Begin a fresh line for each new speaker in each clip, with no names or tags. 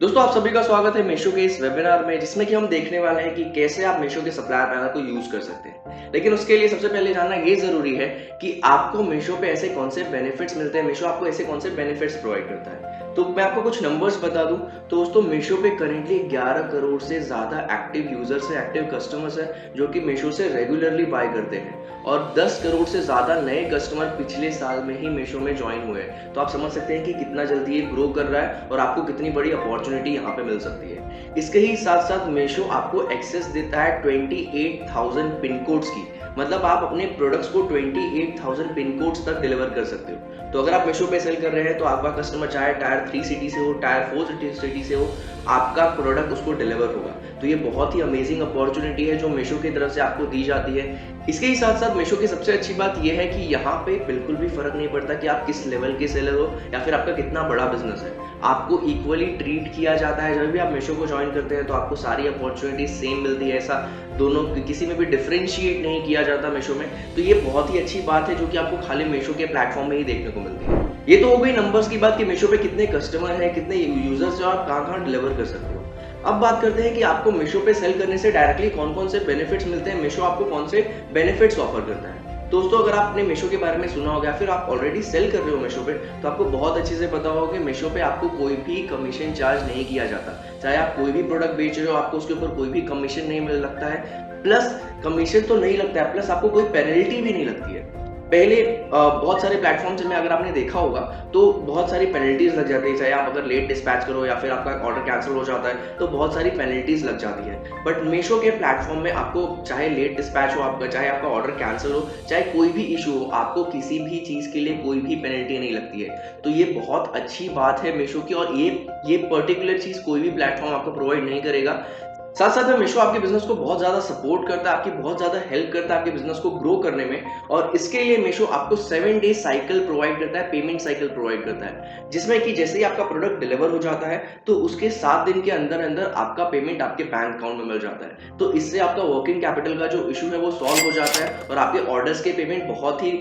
दोस्तों आप सभी का स्वागत है मीशो के इस वेबिनार में जिसमें कि हम देखने वाले हैं कि कैसे आप मीशो के सप्लायर पैनल को यूज कर सकते हैं। लेकिन उसके लिए सबसे पहले जानना ये जरूरी है कि आपको मीशो पे ऐसे कौन से बेनिफिट्स मिलते हैं, मीशो आपको ऐसे कौन से बेनिफिट्स प्रोवाइड करता है। तो मैं आपको कुछ नंबर्स बता दूं तो दोस्तों मीशो पे करेंटली 11 करोड़ से ज्यादा एक्टिव यूजर्स है, एक्टिव कस्टमर्स है जो कि मीशो से रेगुलरली बाय करते हैं और 10 करोड़ से ज्यादा नए कस्टमर पिछले साल में ही मीशो में ज्वाइन हुए हैं। तो आप समझ सकते हैं कि कितना जल्दी ये ग्रो कर रहा है और आपको कितनी बड़ी अपॉर्चुनिटी यहाँ पे मिल सकती है। इसके ही साथ साथ मीशो आपको एक्सेस देता है 28,000 पिन कोड्स की, मतलब आप अपने प्रोडक्ट्स को 28,000 पिन कोड्स तक डिलीवर कर सकते हो। तो अगर आप मीशो पे सेल कर रहे हैं तो आपका कस्टमर चाहे टायर 3 सिटी से हो, टायर 4 सिटी से हो, आपका प्रोडक्ट उसको डिलीवर होगा। तो ये बहुत ही अमेजिंग अपॉर्चुनिटी है जो मीशो की तरफ से आपको दी जाती है। इसके ही साथ साथ मीशो की सबसे अच्छी बात यह है कि यहाँ पे बिल्कुल भी फर्क नहीं पड़ता कि आप किस लेवल के सेलर हो या फिर आपका कितना बड़ा बिजनेस है, आपको इक्वली ट्रीट किया जाता है। जब भी आप मीशो को ज्वाइन करते हैं तो आपको सारी अपॉर्चुनिटी सेम मिलती है, ऐसा दोनों किसी में भी डिफरेंशिएट नहीं किया जाता मीशो में। तो ये बहुत ही अच्छी बात है जो कि आपको खाली मीशो के प्लेटफॉर्म में ही देखने को मिलती है। ये तो हो गई नंबर्स की बात कि मीशो पे कितने कस्टमर हैं, कितने यूजर्स हैं और कहाँ कहाँ डिलीवर कर सकते हो। अब बात करते हैं कि आपको मीशो पे सेल करने से डायरेक्टली कौन कौन से बेनिफिट्स मिलते हैं, मीशो आपको कौन से बेनिफिट्स ऑफर करता है। दोस्तों अगर आपने मीशो के बारे में सुना होगा, फिर आप ऑलरेडी सेल कर रहे हो मीशो पे, तो आपको बहुत अच्छे से पता होगा कि मीशो पे आपको कोई भी कमीशन चार्ज नहीं किया जाता। चाहे आप कोई भी प्रोडक्ट बेच रहे हो, आपको उसके ऊपर कोई भी कमीशन नहीं मिल लगता है। प्लस कमीशन तो नहीं लगता है, प्लस आपको कोई पेनल्टी भी नहीं लगती है। पहले बहुत सारे प्लेटफॉर्म्स में अगर आपने देखा होगा तो बहुत सारी पेनल्टीज लग जाती है, चाहे आप अगर लेट डिस्पैच करो या फिर आपका ऑर्डर कैंसिल हो जाता है तो बहुत सारी पेनल्टीज लग जाती है। बट मीशो के प्लेटफॉर्म में आपको चाहे लेट डिस्पैच हो आपका, चाहे आपका ऑर्डर कैंसिल हो, चाहे कोई भी इशू हो, आपको किसी भी चीज के लिए कोई भी पेनल्टी नहीं लगती है। तो ये बहुत अच्छी बात है मीशो की, और ये पर्टिकुलर चीज कोई भी प्लेटफॉर्म आपको प्रोवाइड नहीं करेगा। साथ साथ में मीशो आपके बिजनेस को बहुत ज्यादा सपोर्ट करता है, आपकी बहुत ज्यादा हेल्प करता है आपके बिजनेस को ग्रो करने में। और इसके लिए मीशो आपको 7 डे साइकिल प्रोवाइड करता है, पेमेंट साइकिल प्रोवाइड करता है, जिसमें कि जैसे ही आपका प्रोडक्ट डिलीवर हो जाता है तो उसके 7 दिन के अंदर अंदर आपका पेमेंट आपके बैंक अकाउंट में मिल जाता है। तो इससे आपका वर्किंग कैपिटल का जो इशू है वो सॉल्व हो जाता है और आपके ऑर्डर्स के पेमेंट बहुत ही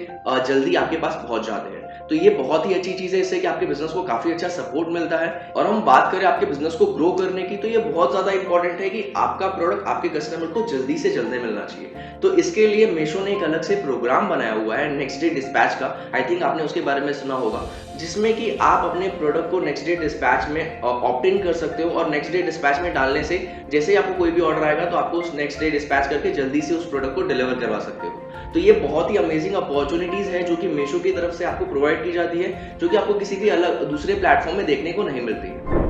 जल्दी आपके पास पहुंच जाते हैं। तो ये बहुत ही अच्छी चीज है, इससे कि आपके बिजनेस को काफी अच्छा सपोर्ट मिलता है। और हम बात करें आपके बिजनेस को ग्रो करने की, तो ये बहुत ज्यादा इंपॉर्टेंट है कि आपका प्रोडक्ट आपके कस्टमर को जल्दी से जल्दी मिलना चाहिए। तो इसके लिए मीशो ने एक अलग से प्रोग्राम बनाया हुआ है नेक्स्ट डे डिस्पैच का, आई थिंक आपने उसके बारे में सुना होगा, जिसमें कि आप अपने प्रोडक्ट को नेक्स्ट डे डिस्पैच में ऑप्ट इन कर सकते हो। और नेक्स्ट डे डिस्पैच में डालने से जैसे ही आपको कोई भी ऑर्डर आएगा तो आपको उस नेक्स्ट डे डिस्पैच करके जल्दी से उस प्रोडक्ट को डिलीवर करवा सकते हो। तो ये बहुत ही अमेजिंग अपॉर्चुनिटीज है जो कि मीशो की तरफ से आपको प्रोवाइड की जाती है, जो कि आपको किसी भी अलग दूसरे प्लेटफॉर्म में देखने को नहीं मिलती है।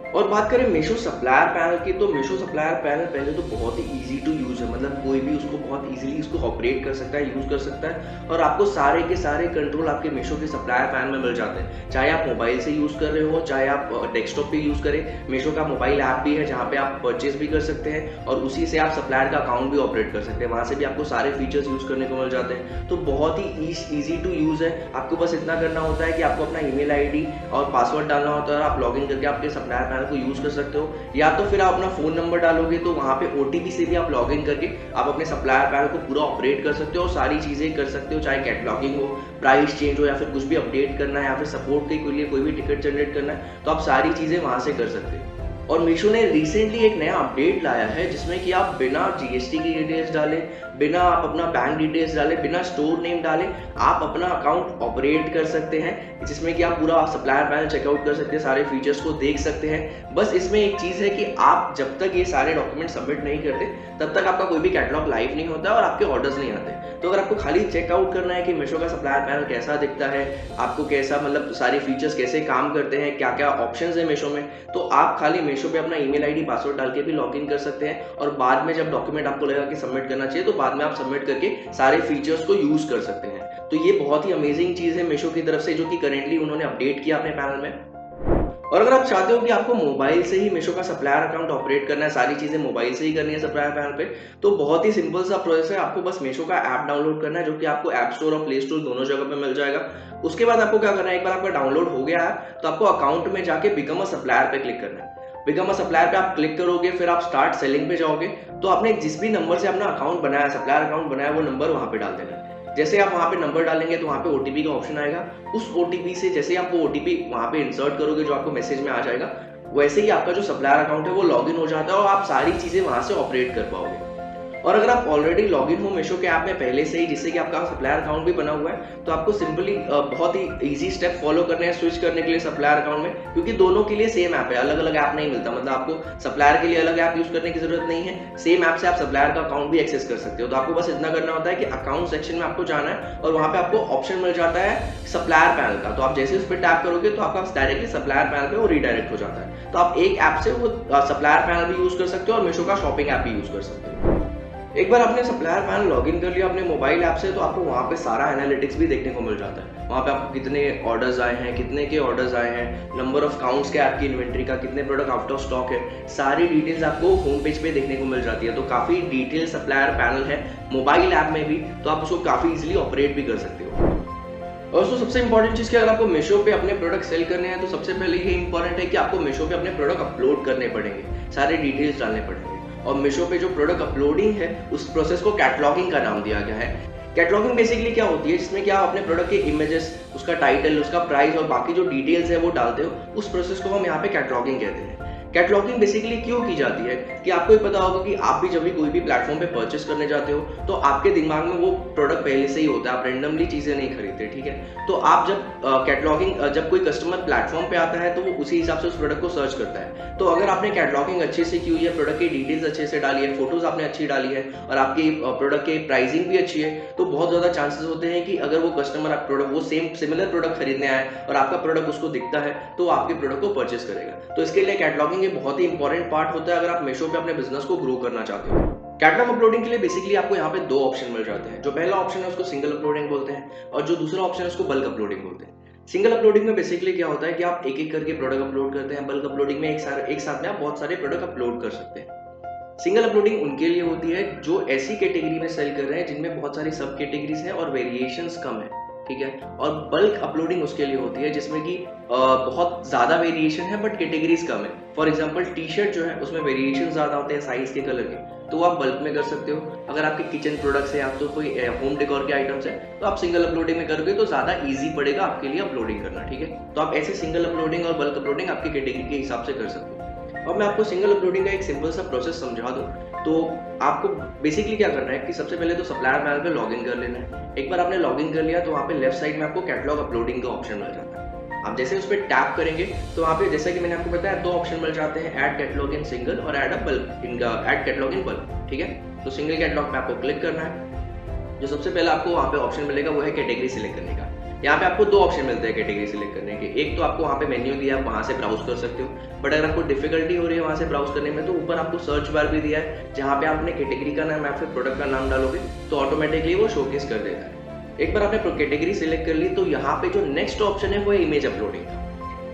और बात करें मीशो सप्लायर पैनल की, तो मीशो सप्लायर पैनल पहले तो बहुत ही इजी टू यूज है, मतलब कोई भी उसको बहुत इजीली उसको ऑपरेट कर सकता है, यूज कर सकता है। और आपको सारे के सारे कंट्रोल आपके मीशो के सप्लायर पैनल में मिल जाते हैं, चाहे आप मोबाइल से यूज कर रहे हो, चाहे आप डेस्कटॉप पे यूज करें। मीशो का मोबाइल ऐप भी है जहाँ पे आप परचेज भी कर सकते हैं और उसी से आप सप्लायर का अकाउंट भी ऑपरेट कर सकते हैं, वहां से भी आपको सारे फीचर्स यूज करने को मिल जाते हैं। तो बहुत ही ईजी टू यूज है। आपको बस इतना करना होता है कि आपको अपना ईमेल आईडी और पासवर्ड डालना होता है और आप लॉग इन करके आपके सप्लायर पैनल को यूज कर सकते हो। या तो फिर आप अपना फोन नंबर डालोगे तो वहां पे ओटीपी से भी आप लॉग इन करके आप अपने सप्लायर पैनल को पूरा ऑपरेट कर सकते हो और सारी चीजें कर सकते हो, चाहे कैटलॉगिंग हो, प्राइस चेंज हो, या फिर कुछ भी अपडेट करना है, या फिर सपोर्ट के लिए कोई भी टिकट जनरेट करना है, तो आप सारी चीजें वहां से कर सकते हो। और मीशो ने रिसेंटली एक नया अपडेट लाया है जिसमें कि आप बिना जीएसटी की डिटेल्स डाले, बिना आप अपना बैंक डिटेल्स डाले, बिना स्टोर नेम डाले आप अपना अकाउंट ऑपरेट कर सकते हैं, जिसमें कि आप पूरा सप्लायर पैनल चेकआउट कर सकते हैं, सारे फीचर्स को देख सकते हैं। बस इसमें एक चीज है कि आप जब तक ये सारे डॉक्यूमेंट सबमिट नहीं करते तब तक आपका कोई भी कैटलॉग लाइव नहीं होता और आपके ऑर्डर्स नहीं आते। तो अगर आपको खाली चेकआउट करना है कि मीशो का सप्लायर पैनल कैसा दिखता है, आपको कैसा, मतलब सारे फीचर्स कैसे काम करते हैं, क्या क्या ऑप्शंस है मीशो में, तो आप खाली मीशो पे अपना ईमेल आईडी पासवर्ड डाल के भी लॉग इन कर सकते हैं। और बाद में जब डॉक्यूमेंट आपको लगेगा कि सबमिट करना चाहिए तो बाद में आप सबमिट करके सारे फीचर्स को यूज कर सकते हैं। तो ये बहुत ही अमेजिंग चीज है मीशो की तरफ से, जो कि करेंटली उन्होंने अपडेट किया अपने पैनल में। और अगर आप चाहते हो कि आपको मोबाइल से ही मीशो का सप्लायर अकाउंट ऑपरेट करना है, सारी चीजें मोबाइल से ही करनी है सप्लायर पैनल पे, तो बहुत ही सिंपल सा प्रोसेस है। आपको बस मीशो का ऐप डाउनलोड करना है, जो कि आपको ऐप स्टोर और प्ले स्टोर दोनों जगह पे मिल जाएगा। उसके बाद आपको क्या करना है, एक बार आपका डाउनलोड हो गया है तो आपको अकाउंट में जाके बिकम अ सप्लायर पे क्लिक करना है। बिकम अ सप्लायर पे आप क्लिक करोगे, फिर आप स्टार्ट सेलिंग पे जाओगे, तो आपने जिस भी नंबर से अपना अकाउंट बनाया, सप्लायर अकाउंट बनाया, वो नंबर वहां पे डाल देना है। जैसे आप वहां पे नंबर डालेंगे तो वहां पे ओटीपी का ऑप्शन आएगा। उस ओटीपी से जैसे आप वो ओटीपी वहां पे इंसर्ट करोगे जो आपको मैसेज में आ जाएगा, वैसे ही आपका जो सप्लायर अकाउंट है वो लॉगिन हो जाता है और आप सारी चीज़ें वहाँ से ऑपरेट कर पाओगे। और अगर आप ऑलरेडी लॉगिन हो मीशो के ऐप में पहले से ही, जिससे कि आपका सप्लायर अकाउंट भी बना हुआ है, तो आपको सिंपली बहुत ही ईजी स्टेप फॉलो करने हैं स्विच करने के लिए सप्लायर अकाउंट में, क्योंकि दोनों के लिए सेम ऐप है, अलग अलग ऐप नहीं मिलता। मतलब आपको सप्लायर के लिए अलग ऐप यूज करने की जरूरत नहीं है, सेम ऐप से आप सप्लायर का अकाउंट भी एक्सेस कर सकते हो। तो आपको बस इतना करना होता है कि अकाउंट सेक्शन में आपको जाना है और वहाँ पे आपको ऑप्शन मिल जाता है सप्लायर पैनल का। तो आप जैसे उस पर टैप करोगे तो आपका डायरेक्टली सप्लायर पैनल पे वो रीडायरेक्ट हो जाता है। तो आप एक ऐप से वो सप्लायर पैनल भी यूज कर सकते हो और मीशो का शॉपिंग ऐप भी यूज कर सकते हो। एक बार आपने सप्लायर पैनल लॉगिन कर लिया अपने मोबाइल ऐप से, तो आपको वहाँ पे सारा एनालिटिक्स भी देखने को मिल जाता है। वहाँ पे आपको कितने ऑर्डर्स आए हैं, कितने के ऑर्डर्स आए हैं, नंबर ऑफ काउंट्स के आपकी इन्वेंट्री का, कितने प्रोडक्ट आउट ऑफ स्टॉक है, सारी डिटेल्स आपको होम पेज पे देखने को मिल जाती है। तो काफ़ी डिटेल सप्लायर पैनल है मोबाइल ऐप में भी, तो आप उसको काफ़ी इजिली ऑपरेट भी कर सकते हो। और दोस्तों सबसे इंपॉर्टेंट चीज़ कि अगर आपको मीशो पे अपने प्रोडक्ट सेल करने हैं, तो सबसे पहले ये इंपॉर्टेंट है कि आपको मीशो पे अपने प्रोडक्ट अपलोड करने पड़ेंगे, सारे डिटेल्स डालने पड़ेंगे। और मीशो पे जो प्रोडक्ट अपलोडिंग है उस प्रोसेस को कैटलॉगिंग का नाम दिया गया है। कैटलॉगिंग बेसिकली क्या होती है, जिसमें क्या आप अपने प्रोडक्ट के इमेजेस, उसका टाइटल, उसका प्राइस और बाकी जो डिटेल्स है वो डालते हो, उस प्रोसेस को हम यहाँ पे कैटलॉगिंग कहते हैं। कैटलॉगिंग बेसिकली क्यों की जाती है कि आपको ये पता होगा कि आप भी जब भी कोई भी प्लेटफॉर्म पे परचेस करने जाते हो तो आपके दिमाग में वो प्रोडक्ट पहले से ही होता है, आप रैंडमली चीज़ें नहीं खरीदते, ठीक है। तो आप जब जब कोई कस्टमर प्लेटफॉर्म पे आता है तो वो उसी हिसाब से उस प्रोडक्ट को सर्च करता है। तो अगर आपने कैटलॉगिंग अच्छे से की हुई है, प्रोडक्ट की डिटेल्स अच्छे से डाली है, फोटोज आपने अच्छी डाली है और आपकी प्रोडक्ट की प्राइसिंग भी अच्छी है, तो बहुत ज़्यादा चांसेस होते हैं कि अगर वो कस्टमर आप प्रोडक्ट वो सिमिलर प्रोडक्ट खरीदने आए और आपका प्रोडक्ट उसको दिखता है तो आपके प्रोडक्ट को परचेस करेगा। तो इसके लिए कैटलॉगिंग एक बहुत ही इंपॉर्टेंट पार्ट होता है अगर आप मीशो पे अपने बिजनेस को ग्रो करना चाहते हो। कैटलॉग अपलोडिंग के लिए बेसिकली आपको यहाँ पे दो ऑप्शन मिल जाते हैं। जो पहला ऑप्शन है उसको सिंगल अपलोडिंग बोलते हैं और जो दूसरा ऑप्शन है उसको बल्क अपलोडिंग बोलते हैं। सिंगल अपलोडिंग में बेसिकली क्या होता है कि आप एक एक करके प्रोडक्ट अपलोड करते हैं। बल्क अपलोडिंग में एक साथ में आप बहुत सारे प्रोडक्ट अपलोड कर सकते हैं। सिंगल अपलोडिंग उनके लिए होती है जो ऐसी कैटेगरी में सेल कर रहे हैं जिनमें बहुत सारी सब कैटेगरीज हैं और वेरिएशंस कम है, ठीक है। और बल्क अपलोडिंग उसके लिए होती है जिसमें कि बहुत ज्यादा वेरिएशन है बट कैटेगरीज कम है। फॉर एग्जांपल टी शर्ट जो है उसमें वेरिएशन ज्यादा होते हैं साइज के, कलर के, तो आप बल्क में कर सकते हो। अगर आपके किचन प्रोडक्ट्स है, आप तो कोई होम डेकोर के आइटम्स है, तो आप सिंगल अपलोडिंग में करोगे तो ज्यादा इजी पड़ेगा आपके लिए अपलोडिंग करना, ठीक है। तो आप ऐसे सिंगल अपलोडिंग और बल्क अपलोडिंग आपकी कैटेगरी के हिसाब से कर सकते हो। अब मैं आपको सिंगल अपलोडिंग का एक सिंपल सा प्रोसेस समझा दूं। तो आपको बेसिकली क्या करना है कि सबसे पहले तो सप्लायर पैनल पे लॉगिन कर लेना है। एक बार आपने लॉगिन कर लिया तो वहाँ पे लेफ्ट साइड में आपको कैटलॉग अपलोडिंग का ऑप्शन मिल जाता है। आप जैसे उस पर टैप करेंगे तो वहाँ पे जैसा कि मैंने आपको बताया दो ऑप्शन मिल जाते हैं, ऐड कैटलॉग इन सिंगल और ऐड कैटलॉग इन बल्क, ठीक है। तो सिंगल कैटलॉग पे आपको क्लिक करना है। जो सबसे पहला आपको वहाँ पे ऑप्शन मिलेगा वो है कैटेगरी सिलेक्ट करने का। यहाँ पे आपको दो ऑप्शन मिलते हैं कैटेगरी सिलेक्ट करने के। एक तो आपको वहाँ पे मेन्यू दिया, आप वहाँ से ब्राउज कर सकते हो, बट अगर आपको डिफिकल्टी हो रही है वहाँ से ब्राउज करने में तो ऊपर आपको सर्च बार भी दिया है, जहाँ पे आपने कैटेगरी का नाम या फिर प्रोडक्ट का नाम डालोगे तो ऑटोमेटिकली वो शोकेस कर देता है। एक बार आपने कैटेगरी सिलेक्ट कर ली तो यहाँ पे जो नेक्स्ट ऑप्शन है वो है इमेज अपलोडिंग का।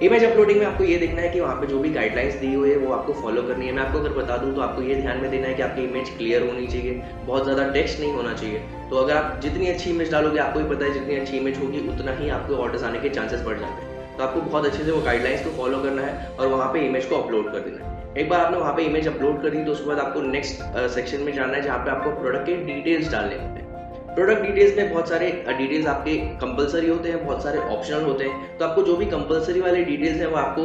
इमेज अपलोडिंग में आपको ये देखना है कि वहाँ पे जो भी गाइडलाइंस दी हुई है वो आपको फॉलो करनी है। मैं आपको अगर बता दूं तो आपको ये ध्यान में देना है कि आपकी इमेज क्लियर होनी चाहिए, बहुत ज़्यादा टेक्स्ट नहीं होना चाहिए। तो अगर आप जितनी अच्छी इमेज डालोगे, आपको भी पता है जितनी अच्छी इमेज होगी उतना ही आपको ऑर्डर्स आने के चांसेस बढ़ जाते हैं। तो आपको बहुत अच्छे से वो गाइडलाइंस को फॉलो करना है और वहाँ पे इमेज को अपलोड कर देना है। एक बार आपने वहाँ पे इमेज अपलोड कर दी तो उसके बाद आपको नेक्स्ट सेक्शन में जाना है जहाँ पे आपको प्रोडक्ट के डिटेल्स डालने होते हैं। प्रोडक्ट डिटेल्स में बहुत सारे डिटेल्स आपके कंपलसरी होते हैं, बहुत सारे ऑप्शनल होते हैं। तो आपको जो भी कंपलसरी वाले डिटेल्स हैं वो आपको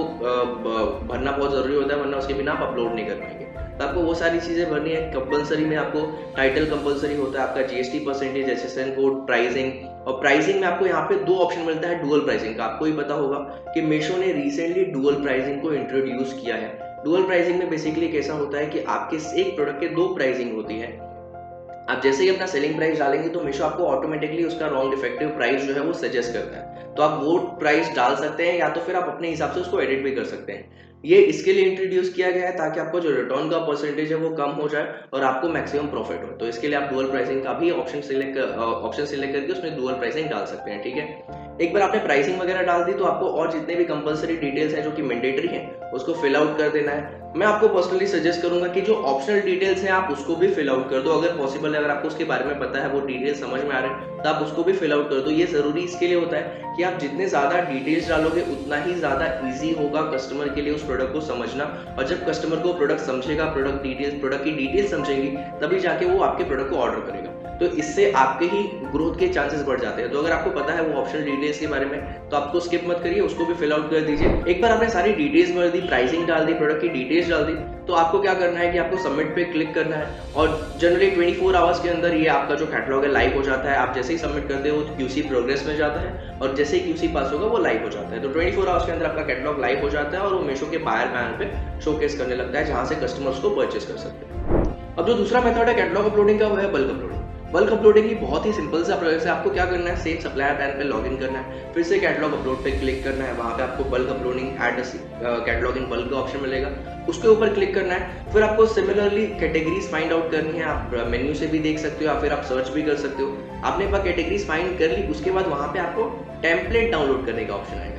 भरना बहुत ज़रूरी होता है, वरना उसके बिना आप अपलोड नहीं कर पाएंगे। तो आपको वो सारी चीज़ें भरनी है। कंपलसरी में आपको टाइटल कंपलसरी होता है, आपका GST percentage, SSN code, pricing. और प्राइसिंग में आपको यहाँ पे दो ऑप्शन मिलता है डुअल प्राइसिंग का। आपको ही पता होगा कि मीशो ने रिसेंटली डुअल प्राइसिंग को इंट्रोड्यूस किया है। डुअल प्राइसिंग में बेसिकली कैसा होता है कि आपके एक प्रोडक्ट के दो प्राइसिंग होती है। आप जैसे ही अपना सेलिंग प्राइस डालेंगे तो मीशो आपको ऑटोमेटिकली उसका रॉन्ग डिफेक्टिव प्राइस जो है वो सजेस्ट करता है। तो आप वो प्राइस डाल सकते हैं या तो फिर आप अपने हिसाब से उसको एडिट भी कर सकते हैं। ये इसके लिए इंट्रोड्यूस किया गया है ताकि आपको जो रिटर्न का परसेंटेज है वो कम हो जाए और आपको मैक्सिमम प्रॉफिट हो। तो इसके लिए आप डुअल प्राइसिंग का भी ऑप्शन सिलेक्ट करके उसमें डुअल प्राइसिंग डाल सकते हैं, ठीक है। एक बार आपने प्राइसिंग वगैरह डाल दी तो आपको और जितने भी कंपलसरी डिटेल्स हैं जो कि मैंडेटरी हैं उसको फिल आउट कर देना है। मैं आपको पर्सनली सजेस्ट करूंगा कि जो ऑप्शनल डिटेल्स हैं आप उसको भी फिल आउट कर दो, अगर पॉसिबल है। अगर आपको उसके बारे में पता है, वो डिटेल्स समझ में आ रहे हैं तो आप उसको भी फिल आउट कर दो। ये जरूरी इसके लिए होता है कि आप जितने ज्यादा डिटेल्स डालोगे उतना ही ज्यादा ईजी होगा कस्टमर के लिए उस प्रोडक्ट को समझना। और जब कस्टमर को प्रोडक्ट समझेगा, प्रोडक्ट की डिटेल्स समझेगी, तभी जाके वो आपके प्रोडक्ट को ऑर्डर करेगा। तो इससे आपके ही ग्रोथ के चांसेस बढ़ जाते हैं। तो अगर आपको पता है वो ऑप्शनल डिटेल्स के बारे में, तो आपको स्किप मत करिए, उसको भी फिल आउट कर दीजिए। एक बार आपने सारी डिटेल्स भर दी, प्राइसिंग डाल दी, प्रोडक्ट की डिटेल्स डाल दी, तो आपको क्या करना है कि आपको सबमिट पे क्लिक करना है और जनरली 24 आवर्स के अंदर ये आपका जो कैटलॉग है लाइव हो जाता है। आप जैसे ही सबमिट करते हो क्यूसी प्रोग्रेस में जाता है और जैसे ही क्यूसी पास होगा वो लाइव हो जाता है। तो 24 आवर्स के अंदर आपका कैटलॉग लाइव हो जाता है और वो मीशो के बायर पैनल पे शोकेस करने लगता है, जहां से कस्टमर्स को परचेस कर सकते हैं। अब जो दूसरा मेथड है कैटलॉग अपलोडिंग का, वो है बल्क अपलोडिंग। बल्क अपलोडिंग की बहुत ही सिंपल सा प्रोसेस है। आपको क्या करना है, सेम सप्लायर पैनल पे लॉगिन करना है, फिर से कैटलॉग अपलोड पे क्लिक करना है, वहां पे आपको bulk uploading add catalogue in bulk का ऑप्शन मिलेगा, उसके ऊपर क्लिक करना है। फिर आपको सिमिलरली कैटेगरीज फाइंड आउट करनी है। आप मेन्यू से भी देख सकते हो या फिर आप सर्च भी कर सकते हो। आपने एक बार कैटेगरीज फाइंड कर ली, उसके बाद वहां पे आपको टेम्पलेट डाउनलोड करने का ऑप्शन आएगा।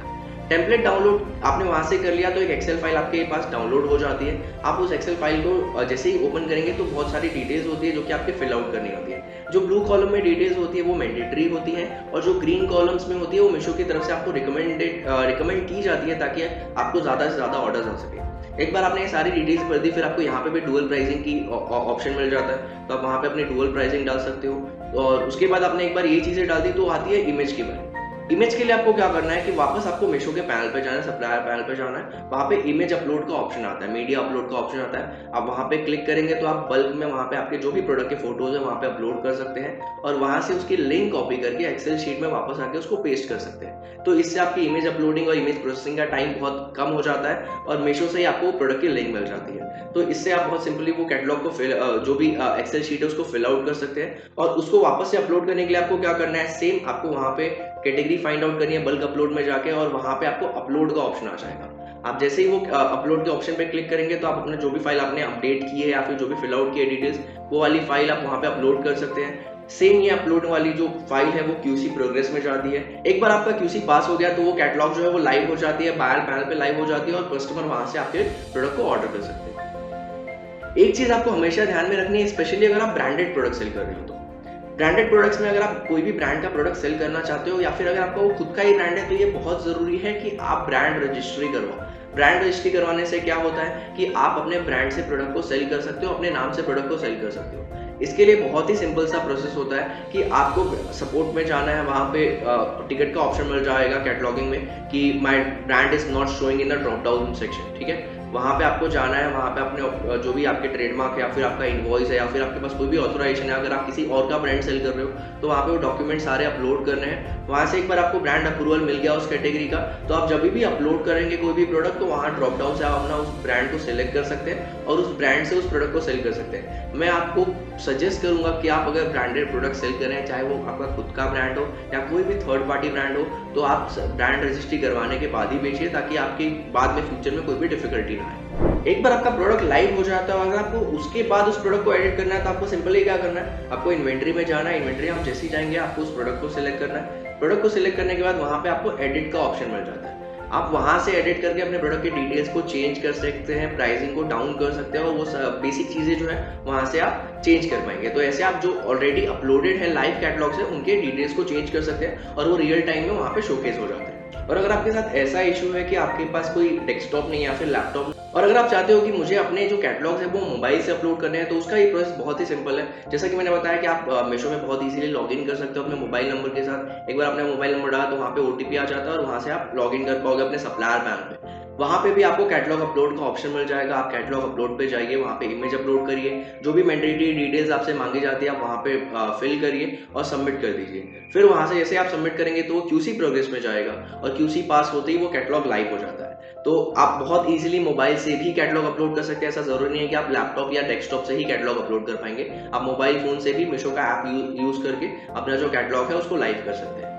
टेम्पलेट डाउनलोड आपने वहां से कर लिया तो एक एक्सेल फाइल आपके पास डाउनलोड हो जाती है। आप उस एक्सेल फाइल को जैसे ही ओपन करेंगे तो बहुत सारी डिटेल्स होती है जो कि आपके फिल आउट करनी होती है। जो ब्लू कॉलम में डिटेल्स होती है वो मैंडेटरी होती है और जो ग्रीन कॉलम्स में होती है वो मीशो की तरफ से आपको रिकमेंड की जाती है ताकि आपको ज़्यादा से ज़्यादा ऑर्डर्स आ सके। एक बार आपने ये सारी डिटेल्स भर दी, फिर आपको यहाँ पे भी डुअल प्राइसिंग की ऑप्शन मिल जाता है, तो आप वहाँ पे अपनी डुअल प्राइसिंग डाल सकते हो। और उसके बाद आपने एक बार ये चीज़ें डाल दी तो आती है इमेज की बारी। इमेज के लिए आपको क्या करना है कि वापस आपको मीशो के पैनल पे जाना है, सप्लायर पैनल पे जाना है, वहाँ पे इमेज अपलोड का ऑप्शन आता है, मीडिया अपलोड का ऑप्शन आता है। आप वहाँ पे क्लिक करेंगे तो आप बल्क में वहाँ पे आपके जो भी प्रोडक्ट के फोटोज है वहाँ पे अपलोड कर सकते हैं और वहाँ से उसकी लिंक कॉपी करके एक्सेल शीट में वापस आके उसको पेस्ट कर सकते हैं। तो इससे आपकी इमेज अपलोडिंग और इमेज प्रोसेसिंग का टाइम बहुत कम हो जाता है और मीशो से ही आपको प्रोडक्ट की लिंक मिल जाती है। तो इससे आप बहुत सिंपली वो कैटलॉग को जो भी एक्सेल शीट है उसको फिल आउट कर सकते हैं और उसको वापस से अपलोड करने के लिए आपको क्या करना है, सेम आपको वहाँ पे कैटेगरी फाइंड आउट करनी है बल्क अपलोड में जाके और वहां पे आपको अपलोड का ऑप्शन आ जाएगा। आप जैसे ही वो अपलोड के ऑप्शन पे क्लिक करेंगे तो आप अपने जो भी फाइल आपने अपडेट की है या फिर जो भी फिल आउट की है डिटेल्स, वो वाली फाइल आप वहां पे अपलोड कर सकते हैं। सेम ये अपलोड वाली जो फाइल है वो क्यूसी प्रोग्रेस में जाती है। एक बार आपका क्यूसी पास हो गया तो वो कैटलॉग जो है वो लाइव हो जाती है, बायर पैनल पे लाइव हो जाती है और कस्टमर वहां से आपके प्रोडक्ट को ऑर्डर कर सकते हैं। एक चीज आपको हमेशा ध्यान में रखनी है, स्पेशली अगर आप ब्रांडेड प्रोडक्ट सेल कर रहे हो तो ब्रांडेड प्रोडक्ट्स में अगर आप कोई भी ब्रांड का प्रोडक्ट सेल करना चाहते हो या फिर अगर आपका वो खुद का ही ब्रांड है तो ये बहुत जरूरी है कि आप ब्रांड रजिस्ट्री करवाओ। ब्रांड रजिस्ट्री करवाने से क्या होता है कि आप अपने ब्रांड से प्रोडक्ट को सेल कर सकते हो, अपने नाम से प्रोडक्ट को सेल कर सकते हो। इसके लिए बहुत ही सिंपल सा प्रोसेस होता है कि आपको सपोर्ट में जाना है, वहाँ पे टिकट का ऑप्शन मिल जाएगा कैटलॉगिंग में कि my brand is not showing in the drop down section, ठीक है। वहाँ पे आपको जाना है, वहाँ पे अपने जो भी आपके ट्रेडमार्क है या फिर आपका इनवॉइस है या फिर आपके पास कोई भी ऑथराइजेशन है, अगर आप किसी और का ब्रांड सेल कर रहे हो तो वहाँ पे वो डॉक्यूमेंट सारे अपलोड करने हैं। वहाँ से एक बार आपको ब्रांड अप्रूवल मिल गया उस कैटेगरी का, तो आप जब भी अपलोड करेंगे कोई भी प्रोडक्ट तो वहाँ ड्रॉप डाउन से आप अपना उस ब्रांड को सिलेक्ट कर सकते हैं और उस ब्रांड से उस प्रोडक्ट को सेल कर सकते हैं। मैं आपको सजेस्ट करूंगा कि आप अगर ब्रांडेड प्रोडक्ट सेल करें, चाहे वो आपका खुद का ब्रांड हो या कोई भी थर्ड पार्टी ब्रांड हो, तो आप ब्रांड रजिस्ट्री करवाने के बाद ही बेचिए ताकि आपकी बाद में फ्यूचर में कोई भी डिफिकल्टी ना आए। एक बार आपका प्रोडक्ट लाइव हो जाता है, अगर आपको उसके बाद उस प्रोडक्ट को एडिट करना है तो आपको सिंपली क्या करना है, आपको इन्वेंट्री में जाना है। इन्वेंट्री आप जैसे ही जाएंगे आपको उस प्रोडक्ट को सिलेक्ट करना है। प्रोडक्ट को सिलेक्ट करने के बाद वहाँ पे आपको एडिट का ऑप्शन मिल जाता है। आप वहां से एडिट करके अपने प्रोडक्ट की डिटेल्स को चेंज कर सकते हैं, प्राइसिंग को डाउन कर सकते हैं और वो बेसिक चीजें जो है वहां से आप चेंज कर पाएंगे। तो ऐसे आप जो ऑलरेडी अपलोडेड है लाइव कैटलॉग से उनके डिटेल्स को चेंज कर सकते हैं और वो रियल टाइम में वहां पे शोकेस हो जाते हैं। और अगर आपके साथ ऐसा इशू है कि आपके पास कोई डेस्कटॉप नहीं या फिर लैपटॉप, और अगर आप चाहते हो कि मुझे अपने जो कैटलॉग्स है वो मोबाइल से अपलोड करने हैं, तो उसका ये प्रोसेस बहुत ही सिंपल है। जैसा कि मैंने बताया कि आप मीशो में बहुत इजीली लॉगिन कर सकते हो अपने मोबाइल नंबर के साथ। एक बार अपने मोबाइल नंबर डाला तो वहाँ पे ओटीपी आ जाता है और वहाँ से आप लॉगिन कर पाओगे अपने सप्लायर पैनल पे। वहाँ पे भी आपको कैटलॉग अपलोड का ऑप्शन मिल जाएगा। आप कैटलॉग अपलोड पे जाइए, वहाँ पे इमेज अपलोड करिए, जो भी मैंडेटरी डिटेल्स आपसे मांगी जाती है आप वहाँ पे फिल करिए और सबमिट कर दीजिए। फिर वहाँ से जैसे आप सबमिट करेंगे तो वो क्यूसी प्रोग्रेस में जाएगा और क्यूसी पास होते ही वो कैटलॉग लाइव हो जाता है। तो आप बहुत इजीली मोबाइल से भी कैटलॉग अपलोड कर सकते हैं। ऐसा जरूरी नहीं है कि आप लैपटॉप या डेस्कटॉप से ही कैटलॉग अपलोड कर पाएंगे। आप मोबाइल फोन से भी मीशो का ऐप यूज करके अपना जो कैटलॉग है उसको लाइव कर सकते हैं।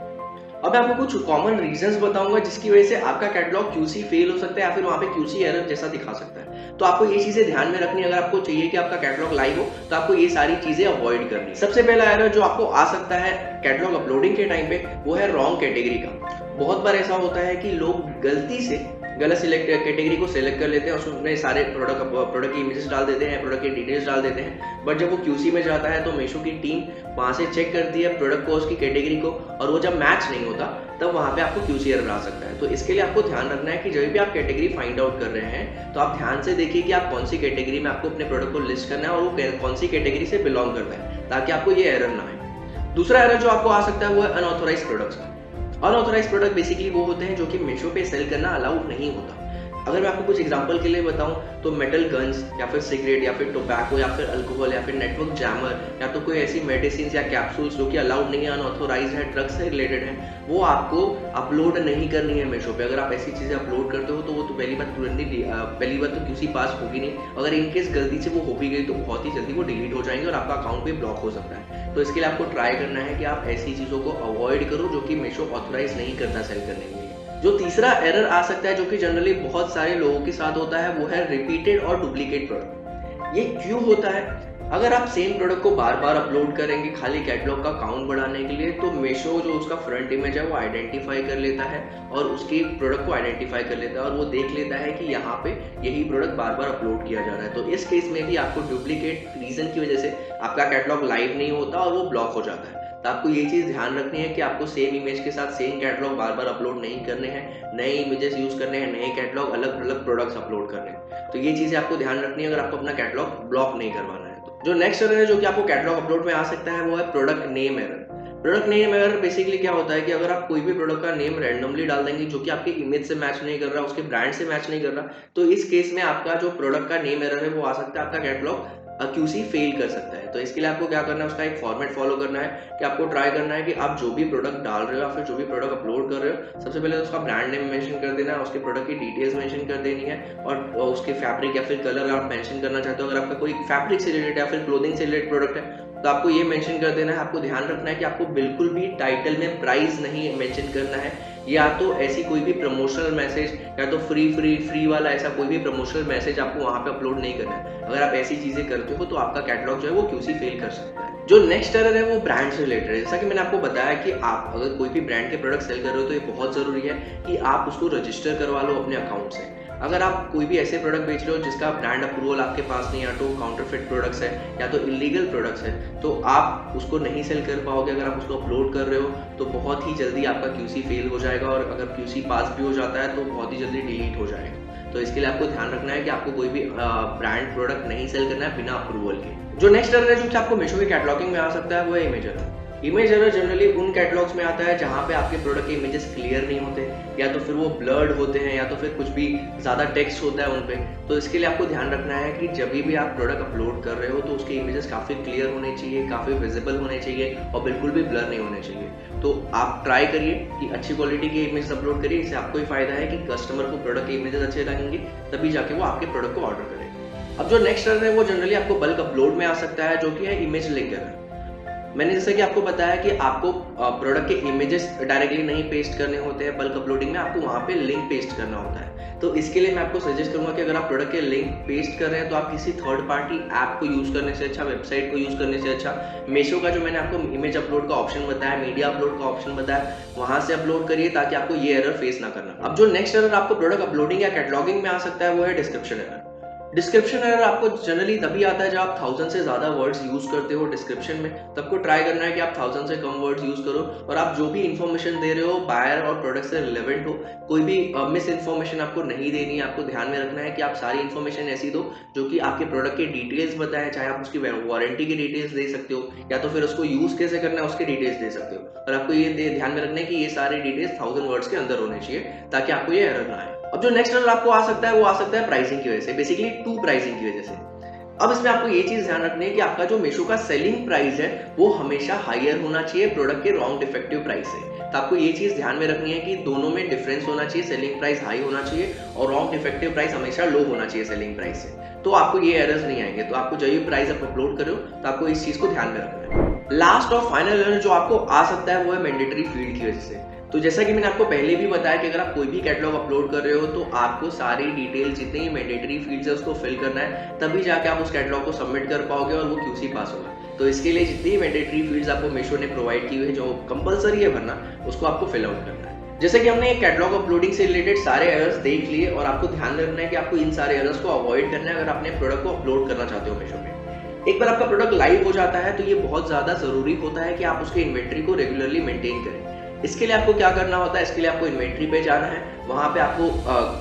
अब मैं आपको कुछ कॉमन रीजंस बताऊंगा जिसकी वजह से आपका कैटलॉग क्यूसी फेल हो सकता है या फिर वहां पे क्यूसी एरर जैसा दिखा सकता है। तो आपको ये चीजें ध्यान में रखनी है। अगर आपको चाहिए कि आपका कैटलॉग लाइव हो तो आपको ये सारी चीजें अवॉइड करनी है। सबसे पहला एरर जो आपको आ सकता है कैटलॉग अपलोडिंग के टाइम पे वो है रॉन्ग कैटेगरी का। बहुत बार ऐसा होता है कि लोग गलती से गलत कैटेगरी को सिलेक्ट कर लेते हैं और उसमें सारे प्रोडक्ट की इमेजेस डाल देते हैं, प्रोडक्ट की डिटेल्स डाल देते हैं। बट जब वो क्यूसी में जाता है तो मीशो की टीम वहां से चेक करती है प्रोडक्ट को, उसकी कैटेगरी को, और वो जब मैच नहीं होता तब वहाँ पे आपको क्यूसी एरर आ सकता है। तो इसके लिए आपको ध्यान रखना है कि जब भी आप कैटेगरी फाइंड आउट कर रहे हैं तो आप ध्यान से देखिए कि आप कौन सी कैटेगरी में आपको अपने प्रोडक्ट को लिस्ट करना है और वो कौन सी कैटेगरी से बिलोंग करता है, ताकि आपको ये एरर ना आए। दूसरा एरर जो आपको आ सकता है वो है अनऑथोराइज्ड प्रोडक्ट्स का। अनऑथोराइज्ड प्रोडक्ट बेसिकली वो होते हैं जो कि मीशो पे सेल करना अलाउड नहीं होता। अगर मैं आपको कुछ एग्जांपल के लिए बताऊं तो मेटल गन्स या फिर सिगरेट या फिर टोबैको या फिर अल्कोहल या फिर नेटवर्क जैमर या तो कोई ऐसी मेडिसिन या कैप्सूल्स जो कि अलाउड नहीं है, अनऑथोराइज्ड है, ड्रग्स से रिलेटेड है, वो आपको अपलोड नहीं करनी है मीशो पे। अगर आप ऐसी चीजें अपलोड करते हो तो वो तो पहली बात तो क्यूसी पास होगी नहीं। अगर इनकेस गलती से वो हो भी गई तो बहुत ही जल्दी वो डिलीट हो जाएंगे और आपका अकाउंट भी ब्लॉक हो सकता है। तो इसके लिए आपको ट्राई करना है कि आप ऐसी चीजों को अवॉइड करो जो कि मीशो ऑथोराइज नहीं करता सेल करने के लिए। जो तीसरा एरर आ सकता है जो कि जनरली बहुत सारे लोगों के साथ होता है वो है रिपीटेड और डुप्लीकेट प्रोडक्ट। ये क्यों होता है? अगर आप सेम प्रोडक्ट को बार बार अपलोड करेंगे खाली कैटलॉग का काउंट बढ़ाने के लिए तो मीशो जो उसका फ्रंट इमेज है वो आइडेंटिफाई कर लेता है और उसके प्रोडक्ट को आइडेंटिफाई कर लेता है और वो देख लेता है कि यहाँ पे यही प्रोडक्ट बार बार अपलोड किया जा रहा है। तो इस केस में भी आपको डुप्लीकेट रीजन की वजह से आपका कैटलॉग लाइव नहीं होता और वो ब्लॉक हो जाता है। तो आपको ये चीज ध्यान रखनी है कि आपको सेम इमेज के साथ सेम कैटलॉग बार बार अपलोड नहीं करने हैं, नए इमेजेस यूज करने हैं, नए कैटलॉग अलग अलग प्रोडक्ट्स अपलोड करने हैं। तो ये चीजें आपको ध्यान रखनी है अगर आपको अपना कैटलॉग ब्लॉक नहीं करवाना है। तो जो नेक्स्ट एरर है जो कि आपको कैटलॉग अपलोड में आ सकता है वो है product name error. Product name error basically क्या होता है कि अगर आप कोई भी प्रोडक्ट का नेम रैंडमली डाल देंगे जो कि आपके इमेज से मैच नहीं कर रहा, उसके ब्रांड से मैच नहीं कर रहा, तो इस केस में आपका जो प्रोडक्ट का नेम एरर है वो आ सकता है, आपका कैटलॉग क्यूसी फेल कर सकता है। तो इसके लिए आपको क्या करना है, उसका एक फॉर्मेट फॉलो करना है कि आपको ट्राई करना है कि आप जो भी प्रोडक्ट डाल रहे हो या फिर जो भी प्रोडक्ट अपलोड कर रहे हो सबसे पहले उसका ब्रांड नेम मेंशन कर देना है, उसके प्रोडक्ट की डिटेल्स मेंशन कर देनी है और उसके फैब्रिक या फिर कलर आप मेंशन करना चाहते हो। अगर आपका कोई फैब्रिक से रिलेटेड या फिर क्लोथिंग से रिलेटेड प्रोडक्ट है तो आपको ये मेंशन कर देना है। आपको ध्यान रखना है कि आपको बिल्कुल भी टाइटल में प्राइस नहीं मेंशन करना है, या तो ऐसी कोई भी प्रमोशनल मैसेज या तो फ्री वाला ऐसा कोई भी प्रमोशनल मैसेज आपको वहां पे अपलोड नहीं करना है। अगर आप ऐसी चीजें करते हो तो आपका कैटलॉग जो है वो क्यूसी फेल कर सकता है। जो नेक्स्ट एरर है वो ब्रांड से रिलेटेड है। जैसा कि मैंने आपको बताया कि आप अगर कोई भी ब्रांड के प्रोडक्ट सेल कर रहे हो तो ये बहुत जरूरी है कि आप उसको रजिस्टर करवा लो अपने अकाउंट से। अगर आप कोई भी ऐसे प्रोडक्ट बेच रहे हो जिसका ब्रांड अप्रूवल आपके पास नहीं, या तो काउंटरफिट प्रोडक्ट्स है या तो इलीगल प्रोडक्ट्स है, तो आप उसको नहीं सेल कर पाओगे। अगर आप उसको अपलोड कर रहे हो तो बहुत ही जल्दी आपका क्यूसी फेल हो जाएगा और अगर क्यूसी पास भी हो जाता है तो बहुत ही जल्दी डिलीट हो जाएगा। तो इसके लिए आपको ध्यान रखना है कि आपको कोई भी ब्रांड प्रोडक्ट नहीं सेल करना है बिना अप्रूवल के। जो नेक्स्ट एरर है जो आपको मीशो के कैटलॉगिंग में आ सकता है वो है image error. Image error generally उन कैटलॉग्स में आता है जहाँ पे आपके प्रोडक्ट के इमेजेस क्लियर नहीं होते, या तो फिर वो ब्लर्ड होते हैं, या तो फिर कुछ भी ज़्यादा टेक्स्ट होता है उन पे। तो इसके लिए आपको ध्यान रखना है कि जब भी आप प्रोडक्ट अपलोड कर रहे हो तो उसके इमेजेस काफ़ी क्लियर होने चाहिए, काफ़ी विजिबल होने चाहिए और बिल्कुल भी ब्लर नहीं होने चाहिए। तो आप ट्राई करिए कि अच्छी क्वालिटी के इमेज अपलोड करिए। इससे आपको ही फायदा है कि कस्टमर को प्रोडक्ट के इमेजेस अच्छे लगेंगे, तभी जाके वो आपके प्रोडक्ट को ऑर्डर करेंगे। अब जो नेक्स्ट एरर है वो जनरली आपको बल्क अपलोड में आ सकता है जो कि है इमेज लिंक एरर। मैंने जैसा कि आपको बताया कि आपको प्रोडक्ट के इमेजेस डायरेक्टली नहीं पेस्ट करने होते हैं बल्क अपलोडिंग में, आपको वहाँ पे लिंक पेस्ट करना होता है। तो इसके लिए मैं आपको सजेस्ट करूंगा कि अगर आप प्रोडक्ट के लिंक पेस्ट कर रहे हैं तो आप किसी थर्ड पार्टी ऐप को यूज करने से अच्छा, वेबसाइट को यूज करने से अच्छा, मीशो का जो मैंने आपको इमेज अपलोड का ऑप्शन बताया, मीडिया अपलोड का ऑप्शन बताया, वहां से अपलोड करिए ताकि आपको ये एरर फेस ना करना। अब जो नेक्स्ट एरर आपको प्रोडक्ट अपलोडिंग या कैटलॉगिंग में आ सकता है वो है डिस्क्रिप्शन एरर। डिस्क्रिप्शन एरर आपको जनरली तभी आता है जब आप 1000 से ज्यादा वर्ड्स यूज करते हो डिस्क्रिप्शन में। तो आपको ट्राई करना है कि आप 1000 से कम वर्ड्स यूज करो और आप जो भी इन्फॉर्मेशन दे रहे हो बायर और प्रोडक्ट से रिलेवेंट हो, कोई भी मिस इन्फॉर्मेशन आपको नहीं देनी है। आपको ध्यान में रखना है कि आप सारी इन्फॉर्मेशन ऐसी दो जो कि आपके प्रोडक्ट के डिटेल्स बताएं, चाहे आप उसकी वारंटी की डिटेल्स दे सकते हो या तो फिर उसको यूज कैसे करना है उसके डिटेल्स दे सकते हो। और आपको ये ध्यान में रखना है कि ये सारी डिटेल्स 1000 वर्ड्स के अंदर होने चाहिए ताकि आपको ये एरर ना आए। अब जो नेक्स्ट एरर आपको आ सकता है वो आ सकता है प्राइसिंग की वजह से, बेसिकली टू प्राइसिंग की वजह से। अब इसमें आपको ये चीज ध्यान रखनी है कि आपका जो मीशो का सेलिंग प्राइस है वो हमेशा हायर होना चाहिए प्रोडक्ट के रॉन्ग डिफेक्टिव प्राइस से। तो आपको ये चीज ध्यान में रखनी है कि दोनों में डिफरेंस होना चाहिए, सेलिंग प्राइस हाई होना चाहिए और रॉन्ग डिफेक्टिव प्राइस हमेशा लो होना चाहिए सेलिंग प्राइस से, तो आपको ये एरर्स नहीं आएंगे। तो आपको जो भी प्राइस आप अपलोड करो तो आपको इस चीज को ध्यान में रखना है। लास्ट और फाइनल एरर जो आपको आ सकता है वो है मैंडेटरी फील्ड की वजह से। तो जैसा कि मैंने आपको पहले भी बताया कि अगर आप कोई भी कैटलॉग अपलोड कर रहे हो तो आपको सारी डिटेल जितनी ही मैंडेटरी फील्ड्स है उसको फिल करना है, तभी जाके आप उस कैटलॉग को सबमिट कर पाओगे और वो क्यूसी पास होगा। तो इसके लिए जितनी मैंडेटरी फील्ड्स आपको मीशो ने प्रोवाइड की हुई है जो कंपलसरी है भरना, उसको आपको फिल आउट करना है। जैसे कि हमने कैटलॉग अपलोडिंग से रिलेटेड सारे एरर्स देख लिए और आपको ध्यान रखना है कि आपको इन सारे एरर्स को अवॉइड करना है अगर अपने प्रोडक्ट को अपलोड करना चाहते हो मीशो पे। एक बार आपका प्रोडक्ट लाइव हो जाता है तो ये बहुत ज्यादा जरूरी होता है कि आप उसके इन्वेंट्री को रेगुलरली मेंटेन करें। इसके लिए आपको क्या करना होता है, इसके लिए आपको इन्वेंट्री पे जाना है, वहाँ पे आपको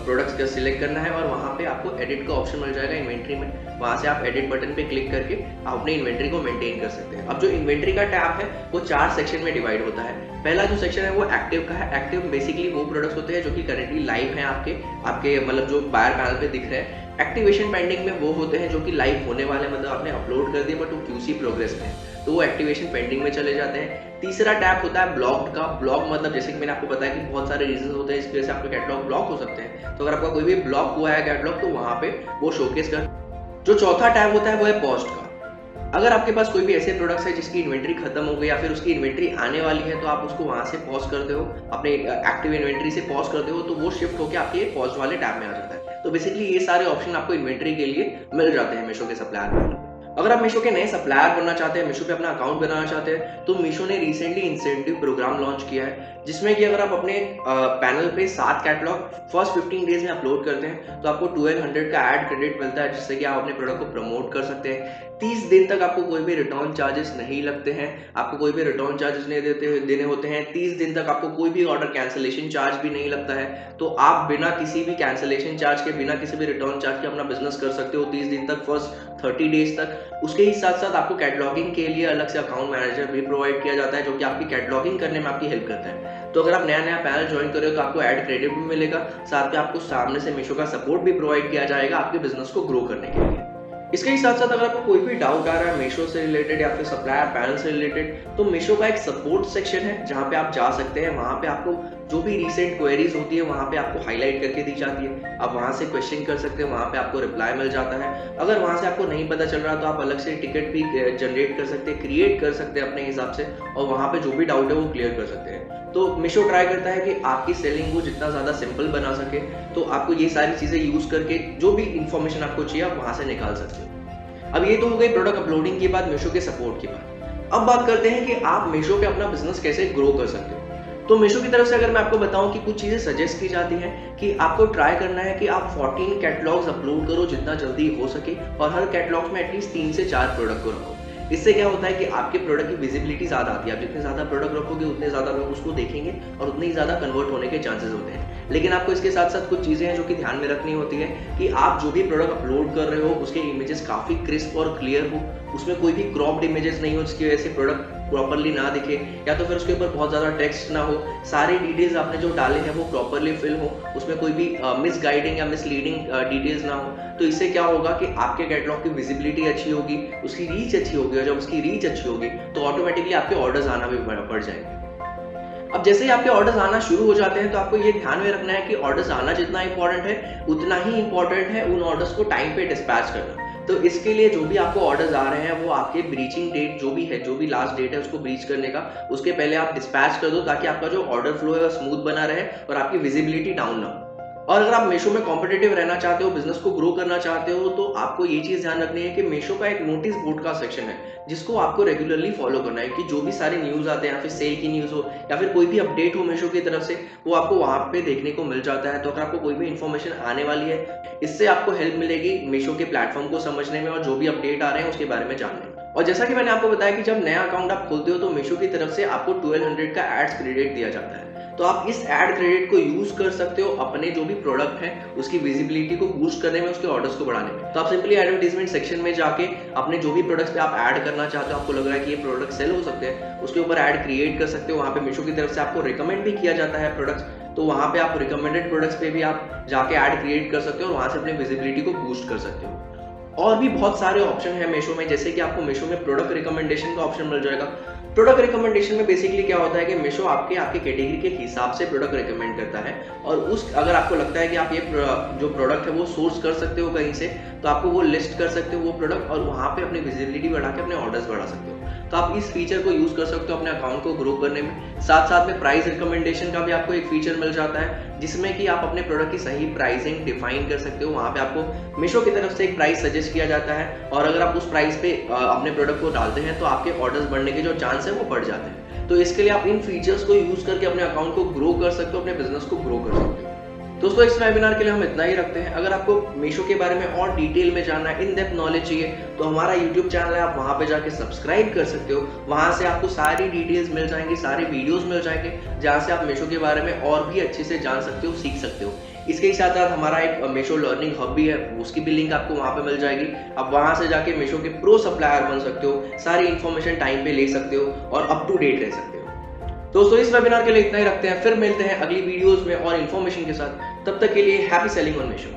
प्रोडक्ट्स का सिलेक्ट करना है और वहाँ पे आपको एडिट का ऑप्शन मिल जाएगा इन्वेंट्री में। वहाँ से आप एडिट बटन पे क्लिक करके आप अपनी इन्वेंट्री को मेंटेन कर सकते हैं। अब जो इन्वेंट्री का टैब है वो 4 सेक्शन में डिवाइड होता है। पहला जो सेक्शन है वो एक्टिव का है। एक्टिव बेसिकली वो प्रोडक्ट्स होते हैं जो कि करेंटली लाइव हैं आपके मतलब जो बायर पैनल पे दिख रहे हैं। एक्टिवेशन पेंडिंग में वो होते हैं जो कि लाइव होने वाले, मतलब आपने अपलोड कर दिया बट वो क्यूसी प्रोग्रेस में है, तो वो एक्टिवेशन पेंडिंग में चले जाते हैं। तीसरा टैब होता है ब्लॉक्ड का। ब्लॉक मतलब जैसे कि मैंने आपको बताया कि बहुत सारे रीजन होते हैं इसकी वजह से आपके कैटलॉग ब्लॉक हो सकते हैं, तो अगर आपका कोई भी ब्लॉक हुआ है कैटलॉग तो वहाँ पे वो शोकेस कर। जो चौथा टैब होता है वो है पॉस्ट का। अगर आपके पास कोई भी ऐसे प्रोडक्ट्स है जिसकी इन्वेंट्री खत्म हो गई या फिर उसकी इन्वेंट्री आने वाली है, तो आप उसको वहां से पॉज करते हो, अपने एक्टिव इन्वेंट्री से पॉज करते हो, तो वो शिफ्ट होकर आपके पॉज वाले टैब में आ जाता है। तो बेसिकली ये सारे ऑप्शन आपको इन्वेंट्री के लिए मिल जाते हैं मीशो के सप्लायर पैनल। अगर आप मीशो के नए सप्लायर बनना चाहते हैं, मीशो पे अपना अकाउंट बनाना चाहते हैं, तो मीशो ने रिसेंटली इंसेंटिव प्रोग्राम लॉन्च किया है, जिसमें कि अगर आप अपने पैनल पे 7 कैटलॉग फर्स्ट 15 डेज में अपलोड करते हैं तो आपको 1200 का ऐड क्रेडिट मिलता है, जिससे कि आप अपने प्रोडक्ट को प्रमोट कर सकते हैं। 30 दिन तक आपको कोई भी रिटर्न चार्जेस नहीं लगते हैं, आपको कोई भी रिटर्न चार्जेस नहीं देने होते हैं। 30 दिन तक आपको कोई भी ऑर्डर कैंसिलेशन चार्ज भी नहीं लगता है, तो आप बिना किसी भी कैंसिलेशन चार्ज के, बिना किसी भी रिटर्न चार्ज के अपना बिजनेस कर सकते हो 30 दिन तक, फर्स्ट 30 डेज तक। उसके ही साथ साथ आपको कैटलॉगिंग के लिए अलग से अकाउंट मैनेजर भी प्रोवाइड किया जाता है, जो कि आपकी कैटलॉगिंग करने में आपकी हेल्प करता है। तो अगर आप नया पैनल ज्वाइन कर रहे हो तो आपको ऐड क्रेडिट भी मिलेगा, साथ में आपको सामने से मीशो का सपोर्ट भी प्रोवाइड किया जाएगा आपके बिजनेस को ग्रो करने के लिए। इसके ही साथ साथ अगर आपको कोई भी डाउट आ रहा है मीशो से रिलेटेड या फिर सप्लायर पैनल से रिलेटेड, तो मीशो का एक सपोर्ट सेक्शन है जहाँ पे आप जा सकते हैं। वहाँ पे आपको जो भी रिसेंट क्वेरीज होती है वहाँ पे आपको हाईलाइट करके दी जाती है, आप वहाँ से क्वेश्चन कर सकते हैं, वहाँ पे आपको रिप्लाई मिल जाता है। अगर वहाँ से आपको नहीं पता चल रहा तो आप अलग से टिकट भी जनरेट कर सकते हैं, क्रिएट कर सकते हैं अपने हिसाब से, और वहाँ पे जो भी डाउट है वो क्लियर कर सकते हैं। तो मीशो ट्राई करता है कि आपकी सेलिंग को जितना ज़्यादा सिंपल बना सके, तो आपको ये सारी चीज़ें यूज़ करके जो भी इंफॉर्मेशन आपको चाहिए आप वहाँ से निकाल सकते हो। अब ये तो हो गई प्रोडक्ट अपलोडिंग की बात, मीशो के सपोर्ट की बात। अब बात करते हैं कि आप मीशो पे अपना बिजनेस कैसे ग्रो कर सकते हो। तो मीशो की तरफ से अगर मैं आपको बताऊं कि कुछ चीज़ें सजेस्ट की जाती हैं कि आपको ट्राई करना है कि आप 14 कैटलॉग्स अपलोड करो जितना जल्दी हो सके, और हर कैटलॉग में एटलीस्ट 3 से 4 प्रोडक्ट को रखो। इससे क्या होता है कि आपके प्रोडक्ट की विजिबिलिटी ज़्यादा आती है। आप जितने ज़्यादा प्रोडक्ट रखोगे उतने ज़्यादा लोग उसको देखेंगे और उतने ही ज़्यादा कन्वर्ट होने के चांसेस होते हैं। लेकिन आपको इसके साथ साथ कुछ चीज़ें हैं जो कि ध्यान में रखनी होती है कि आप जो भी प्रोडक्ट अपलोड कर रहे हो उसके इमेजेस काफ़ी क्रिस्प और क्लियर हो, उसमें कोई भी क्रॉप्ड इमेजेस नहीं हो जिसकी वजह से प्रोडक्ट प्रॉपरली ना दिखे, या तो फिर उसके ऊपर बहुत ज़्यादा टेक्स्ट ना हो, सारे डिटेल्स आपने जो डाले हैं वो प्रॉपरली फिल हो, उसमें कोई भी मिसगाइडिंग या मिसलीडिंग डिटेल्स ना हो। तो इससे क्या होगा कि आपके कैटलॉग की विजिबिलिटी अच्छी होगी, उसकी रीच अच्छी होगी, और जब उसकी रीच अच्छी होगी तो ऑटोमेटिकली आपके ऑर्डर्स आना भी बढ़ जाएंगे। अब जैसे ही आपके ऑर्डर्स आना शुरू हो जाते हैं तो आपको ये ध्यान में रखना है कि ऑर्डर्स आना जितना इंपॉर्टेंट है उतना ही इंपॉर्टेंट है उन ऑर्डर्स को टाइम पे डिस्पैच करना। तो इसके लिए जो भी आपको ऑर्डर्स आ रहे हैं वो आपके ब्रीचिंग डेट जो भी है, जो भी लास्ट डेट है उसको ब्रीच करने का, उसके पहले आप डिस्पैच कर दो, ताकि आपका जो ऑर्डर फ्लो है वो स्मूथ बना रहे और आपकी विजिबिलिटी डाउन ना हो। और अगर आप मीशो में कॉम्पिटिटिव रहना चाहते हो, बिजनेस को ग्रो करना चाहते हो, तो आपको ये चीज़ ध्यान रखनी है कि मीशो का एक नोटिस बोर्ड का सेक्शन है जिसको आपको रेगुलरली फॉलो करना है, कि जो भी सारे न्यूज़ आते हैं या फिर सेल की न्यूज़ हो या फिर कोई भी अपडेट हो मीशो की तरफ से, वो आपको वहाँ पे देखने को मिल जाता है। तो अगर आपको कोई भी इन्फॉर्मेशन आने वाली है, इससे आपको हेल्प मिलेगी मीशो के प्लेटफॉर्म को समझने में और जो भी अपडेट आ रहे हैं उसके बारे में जानने में। और जैसा कि मैंने आपको बताया कि जब नया अकाउंट आप खोलते हो तो मीशो की तरफ से आपको 1200 का एड्स क्रेडिट दिया जाता है। तो आप इस एड क्रेडिट को यूज कर सकते हो अपने जो भी प्रोडक्ट है उसकी विजिबिलिटी को बूस्ट करने में, उसके ऑर्डर्स को बढ़ाने में। तो आप सिंपली एडवर्टाइजमेंट सेक्शन में जाके अपने जो भी प्रोडक्ट्स पे आप ऐड करना चाहते हो, आपको लग रहा है कि ये प्रोडक्ट सेल हो सकते हैं, उसके ऊपर ऐड क्रिएट कर सकते हो। वहाँ पे मीशो की तरफ से आपको रिकमेंड भी किया जाता है प्रोडक्ट्स, तो वहाँ पे आप रिकमेंडेड प्रोडक्ट्स पे भी आप जाके ऐड क्रिएट कर सकते हो और वहाँ से अपनी विजिबिलिटी को बूस्ट कर सकते हो। और भी बहुत सारे ऑप्शन है मीशो में, जैसे कि आपको मीशो में प्रोडक्ट रिकमेंडेशन का ऑप्शन मिल जाएगा। प्रोडक्ट रिकमेंडेशन में बेसिकली क्या होता है कि मीशो आपके कैटेगरी के हिसाब से प्रोडक्ट रिकमेंड करता है, और उस अगर आपको लगता है कि आप ये जो प्रोडक्ट है वो सोर्स कर सकते हो कहीं से, तो आपको वो लिस्ट कर सकते हो वो प्रोडक्ट, और वहाँ पे अपनी विजिबिलिटी बढ़ा के अपने ऑर्डर्स बढ़ा सकते हो। तो आप इस फीचर को यूज कर सकते हो अपने अकाउंट को ग्रो करने में। साथ साथ में प्राइस रिकमेंडेशन का भी आपको एक फीचर मिल जाता है, जिसमें कि आप अपने प्रोडक्ट की सही प्राइसिंग डिफाइन कर सकते हो। वहाँ पे आपको मीशो की तरफ से एक प्राइस सजेस्ट किया जाता है, और अगर आप उस प्राइस पे अपने प्रोडक्ट को डालते हैं तो आपके ऑर्डर्स बढ़ने के जो चांस है वो बढ़ जाते हैं। तो इसके लिए आप इन फीचर्स को यूज करके अपने अकाउंट को ग्रो कर सकते हो, अपने बिजनेस को ग्रो कर सकते हो। दोस्तों इस वेबिनार के लिए हम इतना ही रखते हैं। अगर आपको मीशो के बारे में और डिटेल में जानना है, इन डेप्थ नॉलेज चाहिए, तो हमारा यूट्यूब चैनल है, आप वहाँ पे जाके सब्सक्राइब कर सकते हो। वहाँ से आपको सारी डिटेल्स मिल जाएंगी, सारे वीडियोस मिल जाएंगे, जहाँ से आप मीशो के बारे में और भी अच्छे से जान सकते हो, सीख सकते हो। इसके ही साथ साथ हमारा एक मीशो लर्निंग हब भी है, उसकी भी लिंक आपको वहाँ पे मिल जाएगी। आप वहाँ से जाके मीशो के प्रो सप्लायर बन सकते हो, सारी इन्फॉर्मेशन टाइम पे ले सकते हो और अप टू डेट रह सकते हो। दोस्तों इस वेबिनार के लिए इतना ही रखते हैं, फिर मिलते हैं अगली वीडियोस में और इन्फॉर्मेशन के साथ। तब तक के लिए हैप्पी सेलिंग ऑन मीशो।